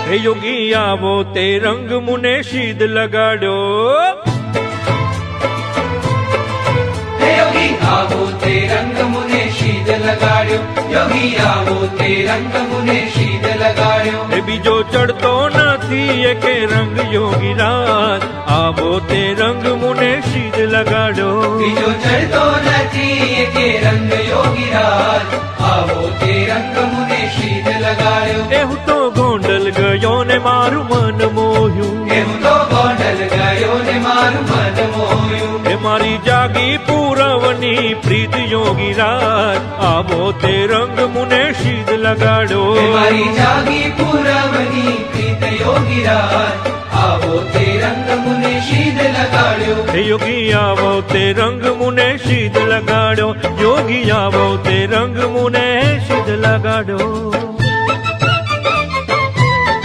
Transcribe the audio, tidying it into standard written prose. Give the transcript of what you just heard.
હે યોગી આવો તે રંગ મુને શીદ લગાડ્યો. હે યોગી આવો તે રંગ મુને શીદ લગાડ્યો. યોગી આવો તે રંગ મુને શીદ લગાડ્યો. એ બીજો ચડતો નથી એકે રંગ યોગીરાજ, આવો તે રંગ મુને શીદ લગાડ્યો. બીજો ચડતો નથી એકે રંગ યોગીરાજ, આવો તે રંગ મુને શીદ લગાડ્યો. એ હું તો ગોંડલ ગયો ને મારું મન મોહ્યું, એ હું તો ગોંડલ ગયો ને મારું મન મોહ્યું. એ મારી જાગી પૂરવની પ્રીત યોગીરાજ, આવો તે રંગ મુને શીદ લગાડ્યો. એ મારી જાગી પૂરવની પ્રીત યોગીરાજ, આવો તે રંગ મુને શીદ લગાડ્યો. હે યોગી આવો તે રંગ મુને શીદ લગાડ્યો. યોગી આવો તે રંગ મુને શીદ લગાડ્યો.